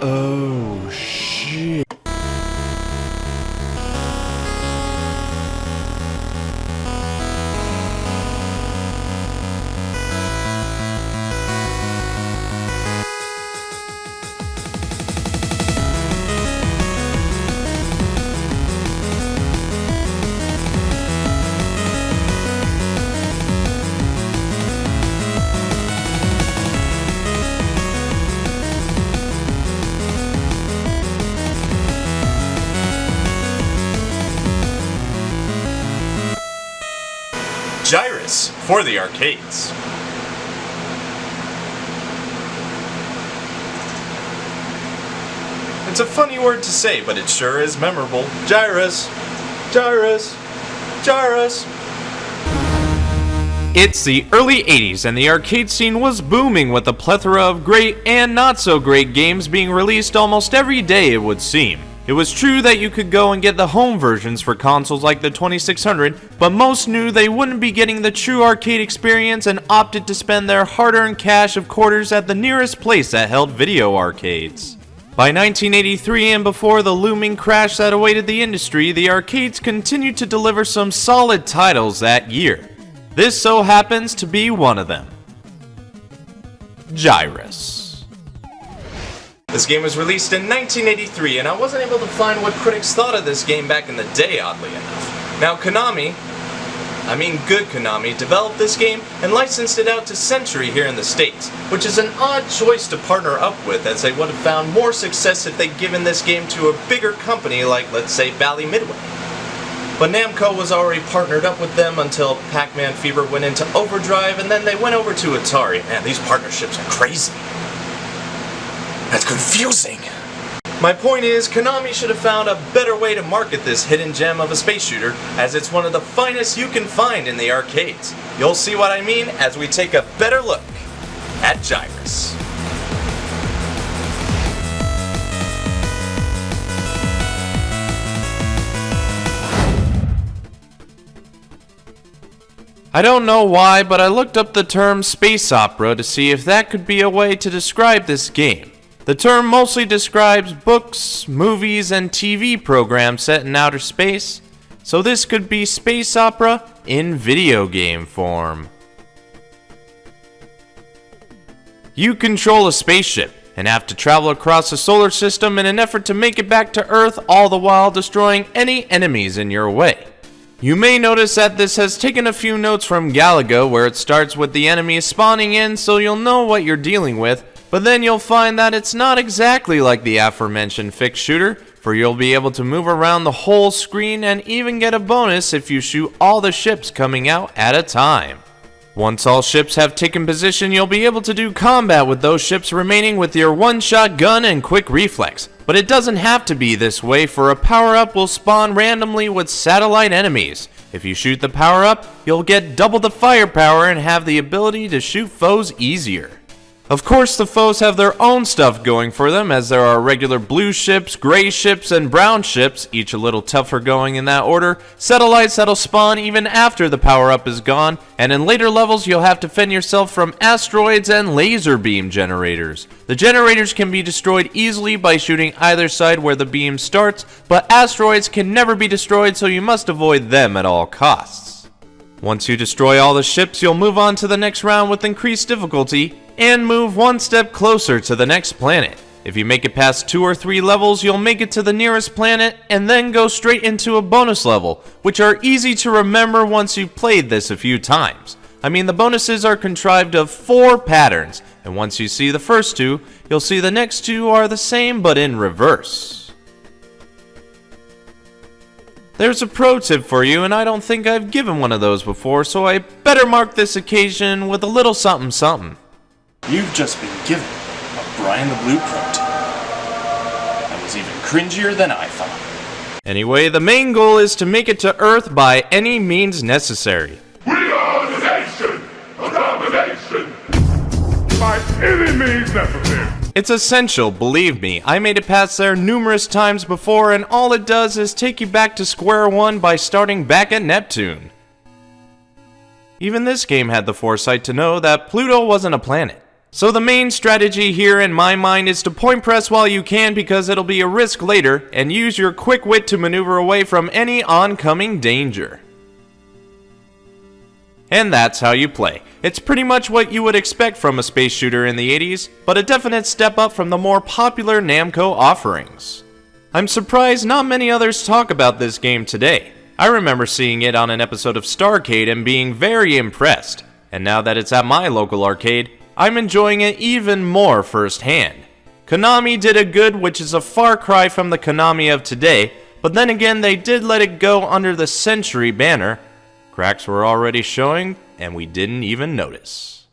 Oh, shit. Gyruss for the arcades. It's a funny word to say, but it sure is memorable. Gyruss, Gyruss, Gyruss. It's the early 80s and the arcade scene was booming with a plethora of great and not so great games being released almost every day, it would seem. It was true that you could go and get the home versions for consoles like the 2600, but most knew they wouldn't be getting the true arcade experience and opted to spend their hard-earned cash of quarters at the nearest place that held video arcades. By 1983 and before the looming crash that awaited the industry, the arcades continued to deliver some solid titles that year. This so happens to be one of them. Gyruss. This game was released in 1983, and I wasn't able to find what critics thought of this game back in the day, oddly enough. Now, Konami, good Konami, developed this game and licensed it out to Century here in the States, which is an odd choice to partner up with, as they would have found more success if they'd given this game to a bigger company like, let's say, Bally Midway. But Namco was already partnered up with them until Pac-Man Fever went into overdrive, and then they went over to Atari. Man, these partnerships are crazy. That's confusing. My point is, Konami should have found a better way to market this hidden gem of a space shooter, as it's one of the finest you can find in the arcades. You'll see what I mean as we take a better look at Gyruss. I don't know why, but I looked up the term space opera to see if that could be a way to describe this game. The term mostly describes books, movies, and TV programs set in outer space, so this could be space opera in video game form. You control a spaceship and have to travel across the solar system in an effort to make it back to Earth, all the while destroying any enemies in your way. You may notice that this has taken a few notes from Galaga, where it starts with the enemies spawning in so you'll know what you're dealing with, but then you'll find that it's not exactly like the aforementioned fixed shooter, for you'll be able to move around the whole screen and even get a bonus if you shoot all the ships coming out at a time. Once all ships have taken position, you'll be able to do combat with those ships remaining with your one-shot gun and quick reflex. But it doesn't have to be this way, for a power-up will spawn randomly with satellite enemies. If you shoot the power-up, you'll get double the firepower and have the ability to shoot foes easier. Of course, the foes have their own stuff going for them, as there are regular blue ships, gray ships, and brown ships, each a little tougher going in that order, satellites that'll spawn even after the power-up is gone, and in later levels you'll have to fend yourself from asteroids and laser beam generators. The generators can be destroyed easily by shooting either side where the beam starts, but asteroids can never be destroyed, so you must avoid them at all costs. Once you destroy all the ships, you'll move on to the next round with increased difficulty, and move one step closer to the next planet. If you make it past 2 or 3 levels, you'll make it to the nearest planet and then go straight into a bonus level, which are easy to remember once you've played this a few times. The bonuses are contrived of 4 patterns, and once you see the first 2, you'll see the next 2 are the same but in reverse. There's a pro tip for you, and I don't think I've given one of those before, so I better mark this occasion with a little something something. You've just been given a Brian the Blue pro tip. That was even cringier than I thought. Anyway, the main goal is to make it to Earth by any means necessary. We are the nation of domination by any means necessary. It's essential, believe me. I made it past there numerous times before, and all it does is take you back to square one by starting back at Neptune. Even this game had the foresight to know that Pluto wasn't a planet. So the main strategy here in my mind is to point press while you can because it'll be a risk later, and use your quick wit to maneuver away from any oncoming danger. And that's how you play. It's pretty much what you would expect from a space shooter in the 80s, but a definite step up from the more popular Namco offerings. I'm surprised not many others talk about this game today. I remember seeing it on an episode of Starcade and being very impressed, and now that it's at my local arcade, I'm enjoying it even more firsthand. Konami did a good, which is a far cry from the Konami of today, but then again they did let it go under the Century banner. Cracks were already showing, and we didn't even notice.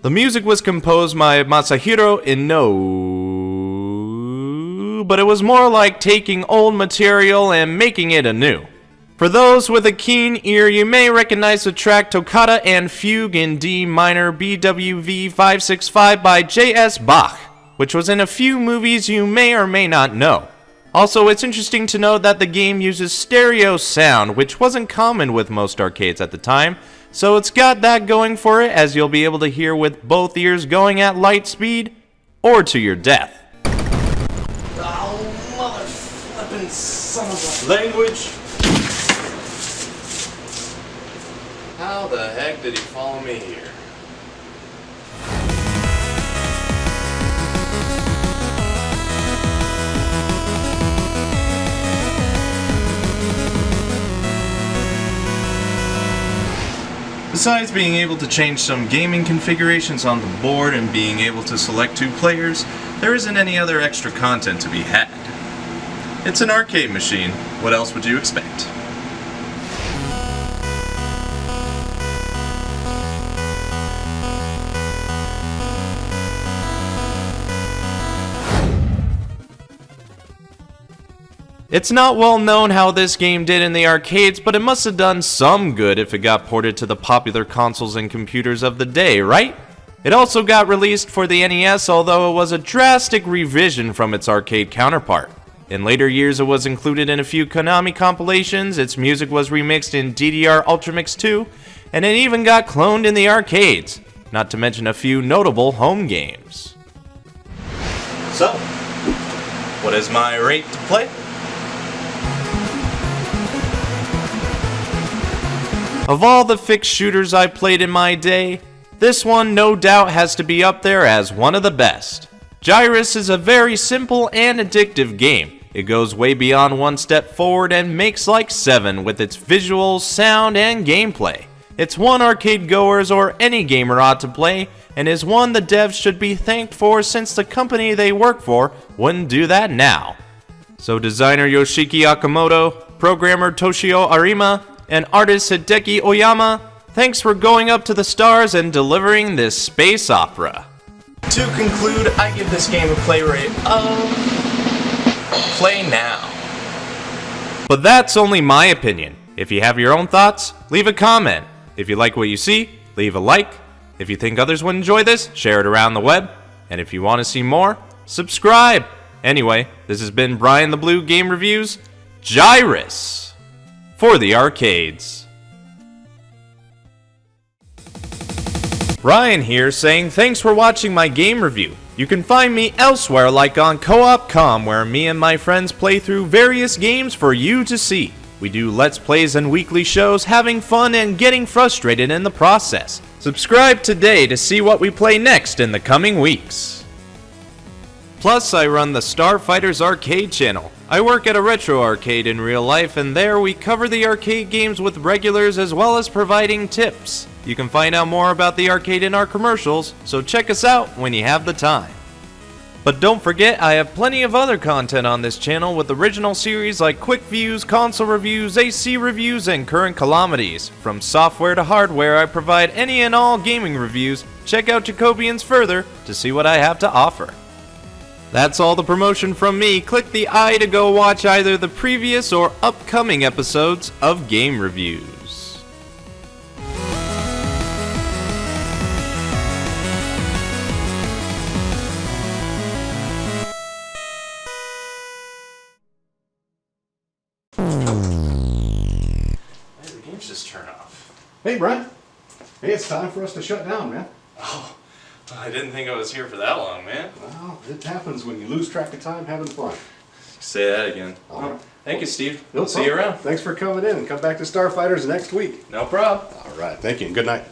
The music was composed by Masahiro Inoue, but it was more like taking old material and making it anew. For those with a keen ear, you may recognize the track Toccata and Fugue in D minor BWV 565 by J.S. Bach, which was in a few movies you may or may not know. Also, it's interesting to note that the game uses stereo sound, which wasn't common with most arcades at the time, so it's got that going for it, as you'll be able to hear with both ears going at light speed, or to your death. Oh, mother flippin' son of a language! How the heck did he follow me here? Besides being able to change some gaming configurations on the board and being able to select 2 players, there isn't any other extra content to be had. It's an arcade machine. What else would you expect? It's not well known how this game did in the arcades, but it must have done some good if it got ported to the popular consoles and computers of the day, right? It also got released for the NES, although it was a drastic revision from its arcade counterpart. In later years, it was included in a few Konami compilations, its music was remixed in DDR Ultramix 2, and it even got cloned in the arcades, not to mention a few notable home games. So, what is my rate to play? Of all the fixed shooters I played in my day, this one no doubt has to be up there as one of the best. Gyruss is a very simple and addictive game. It goes way beyond one step forward and makes like 7 with its visuals, sound, and gameplay. It's one arcade goers or any gamer ought to play, and is one the devs should be thanked for since the company they work for wouldn't do that now. So designer Yoshiki Akamoto, programmer Toshio Arima, and artist Hideki Oyama, thanks for going up to the stars and delivering this space opera. To conclude, I give this game a play rate of... play now. But that's only my opinion. If you have your own thoughts, leave a comment. If you like what you see, leave a like. If you think others would enjoy this, share it around the web. And if you want to see more, subscribe. Anyway, this has been Brian the Blue Game Reviews, Gyruss, for the arcades. Ryan here saying thanks for watching my game review. You can find me elsewhere like on Co-op.com where me and my friends play through various games for you to see. We do Let's Plays and weekly shows, having fun and getting frustrated in the process. Subscribe today to see what we play next in the coming weeks. Plus, I run the Starfighters Arcade channel. I work at a retro arcade in real life, and there we cover the arcade games with regulars as well as providing tips. You can find out more about the arcade in our commercials, so check us out when you have the time. But don't forget, I have plenty of other content on this channel with original series like quick views, console reviews, AC reviews, and current calamities. From software to hardware, I provide any and all gaming reviews. Check out Jacobians further to see what I have to offer. That's all the promotion from me. Click the I to go watch either the previous or upcoming episodes of Game Reviews. The games just turn off. Hey, Brent. Hey, it's time for us to shut down, man. Oh, I didn't think I was here for that long, man. Well, it happens when you lose track of time having fun. Say that again. All right. Thank you, Steve. No See you problem. around. Thanks for coming in, and come back to Starfighters next week. No problem. All right. Thank you, and good night.